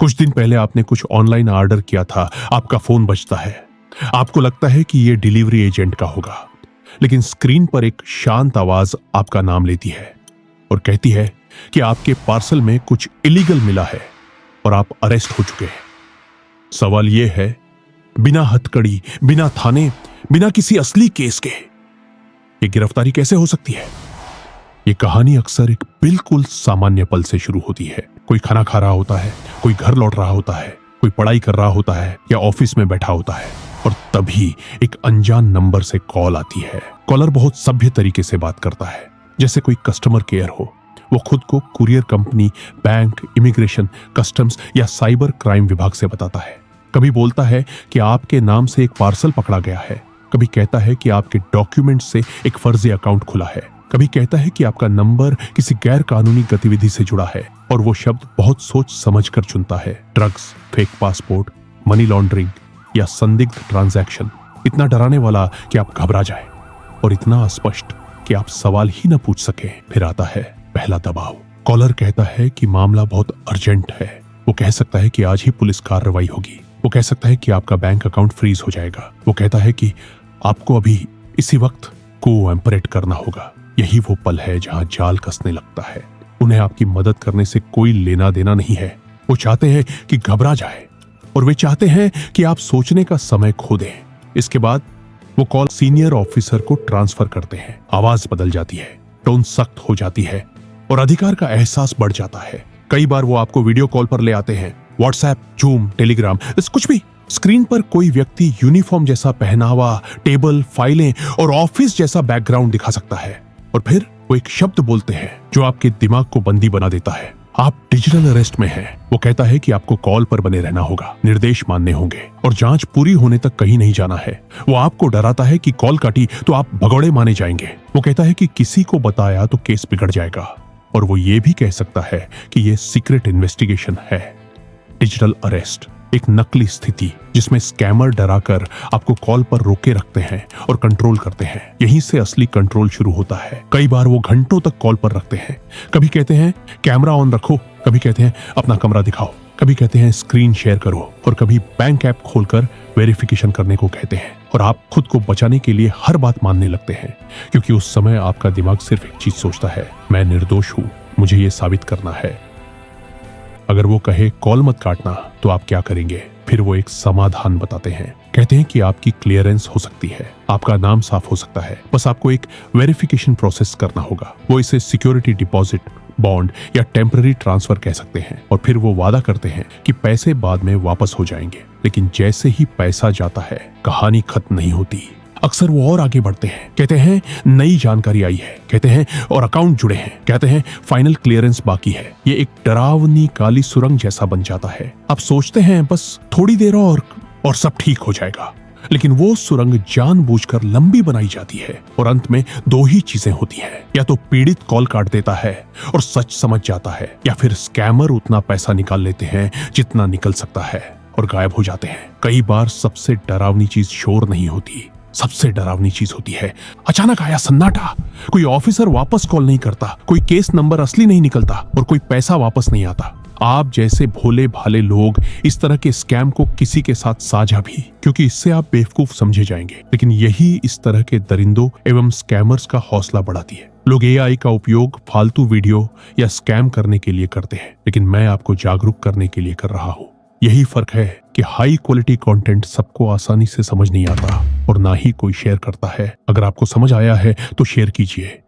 कुछ दिन पहले आपने कुछ ऑनलाइन ऑर्डर किया था, आपका फोन बजता है। आपको लगता है कि यह डिलीवरी एजेंट का होगा, लेकिन स्क्रीन पर एक शांत आवाज आपका नाम लेती है और कहती है कि आपके पार्सल में कुछ इलीगल मिला है और आप अरेस्ट हो चुके हैं। सवाल यह है, बिना हथकड़ी, बिना थाने, बिना किसी असली केस के ये गिरफ्तारी कैसे हो सकती है? ये कहानी अक्सर एक बिल्कुल सामान्य पल से शुरू होती है। कोई खाना खा रहा होता है, कोई घर लौट रहा होता है, कोई पढ़ाई कर रहा होता है या ऑफिस में बैठा होता है, और तभी एक अनजान नंबर से कॉल आती है। कॉलर बहुत सभ्य तरीके से बात करता है, जैसे कोई कस्टमर केयर हो। वो खुद को courier company, bank, immigration, customs या साइबर क्राइम विभाग से बताता है। कभी बोलता है कि आपके नाम से एक पार्सल पकड़ा गया है, कभी कहता है कि आपके डॉक्यूमेंट से एक फर्जी अकाउंट खुला है, कभी कहता है कि आपका नंबर किसी गैर कानूनी गतिविधि से जुड़ा है, और वो शब्द बहुत सोच समझ कर चुनता है। Drugs, fake passport, money laundering या संदिग्ध ट्रांजैक्शन। इतना डराने वाला कि आप घबरा जाए, और इतना अस्पष्ट कि आप सवाल ही न पूछ सके। फिर आता है पहला दबाव। कॉलर कहता है कि मामला बहुत अर्जेंट है। वो कह सकता है कि आज ही पुलिस कार्रवाई होगी। वो कह सकता है कि आपका बैंक अकाउंट फ्रीज हो जाएगा। वो कहता है कि आपको अभी इसी वक्त कोऑपरेट करना होगा। यही वो पल है जहां जाल कसने लगता है। उन्हें आपकी मदद करने से कोई लेना देना नहीं है। वो चाहते हैं कि घबरा जाए, और वे चाहते हैं कि आप सोचने का समय खो दें। इसके बाद वो कॉल सीनियर ऑफिसर को ट्रांसफर करते हैं। आवाज बदल जाती है, टोन सख्त हो जाती है, और अधिकार का एहसास बढ़ जाता है। कई बार वो आपको वीडियो कॉल पर ले आते हैं। व्हाट्सएप, जूम, टेलीग्राम, कुछ भी। स्क्रीन पर कोई व्यक्ति यूनिफॉर्म जैसा पहनावा, टेबल, फाइलें और ऑफिस जैसा बैकग्राउंड दिखा सकता है, और फिर वो एक शब्द बोलते हैं जो आपके दिमाग को बंदी बना देता है। आप डिजिटल अरेस्ट में हैं। वो कहता है कि आपको कॉल पर बने रहना होगा, निर्देश मानने होंगे, और जांच पूरी होने तक कहीं नहीं जाना है। वो आपको डराता है कि कॉल काटी तो आप भगौड़े माने जाएंगे। वो कहता है कि किसी को बताया तो केस बिगड़ जाएगा, और वो ये भी कह सकता है कि ये सीक्रेट इन्वेस्टिगेशन है। डिजिटल अरेस्ट एक नकली स्थिति जिसमें स्कैमर डराकर आपको कॉल पर रोके रखते हैं और कंट्रोल करते हैं। यहीं से असली कंट्रोल शुरू होता है। कई बार वो घंटों तक कॉल पर रखते हैं। कभी कहते हैं कैमरा ऑन रखो, कभी कहते हैं अपना कमरा दिखाओ, कभी कहते हैं स्क्रीन शेयर करो, और कभी बैंक ऐप खोलकर वेरिफिकेशन करने को कहते हैं। और आप खुद को बचाने के लिए हर बात मानने लगते हैं, क्योंकि उस समय आपका दिमाग सिर्फ एक चीज सोचता है, मैं निर्दोष हूं, मुझे ये साबित करना है। अगर वो कहे कॉल मत काटना तो आप क्या करेंगे? फिर वो एक समाधान बताते हैं। कहते हैं कि आपकी क्लियरेंस हो सकती है, आपका नाम साफ हो सकता है, बस आपको एक वेरिफिकेशन प्रोसेस करना होगा। वो इसे सिक्योरिटी डिपॉजिट, बॉन्ड या टेम्पररी ट्रांसफर कह सकते हैं। और फिर वो वादा करते हैं कि पैसे बाद में वापस हो जाएंगे। लेकिन जैसे ही पैसा जाता है, कहानी खत्म नहीं होती। अक्सर वो और आगे बढ़ते हैं। कहते हैं नई जानकारी आई है, कहते हैं और अकाउंट जुड़े हैं, कहते हैं फाइनल क्लियरेंस बाकी है। ये एक डरावनी काली सुरंग जैसा बन जाता है। आप सोचते हैं बस थोड़ी देर और सब ठीक हो जाएगा, लेकिन वो सुरंग जानबूझकर लंबी बनाई जाती है, और अंत में दो ही चीजें होती हैं। या तो पीड़ित कॉल काट देता है और सच समझ जाता है, या फिर स्कैमर उतना पैसा निकाल लेते हैं जितना निकल सकता है और गायब हो जाते हैं। कई बार सबसे डरावनी चीज शोर नहीं होती, सबसे डरावनी चीज होती है अचानक आया सन्नाटा। कोई ऑफिसर वापस कॉल नहीं करता, कोई केस नंबर असली नहीं निकलता, और कोई पैसा वापस नहीं आता। आप जैसे भोले भाले लोग इस तरह के स्कैम को किसी के साथ साझा भी, क्योंकि इससे आप बेवकूफ समझे जाएंगे। लेकिन यही इस तरह के दरिंदों एवं स्कैमर्स का हौसला बढ़ाती है। लोग एआई का उपयोग फालतू वीडियो या स्कैम करने के लिए करते हैं, लेकिन मैं आपको जागरूक करने के लिए कर रहा हूँ। यही फर्क है कि हाई क्वालिटी कंटेंट सबको आसानी से समझ नहीं आता, और ना ही कोई शेयर करता है। अगर आपको समझ आया है तो शेयर कीजिए,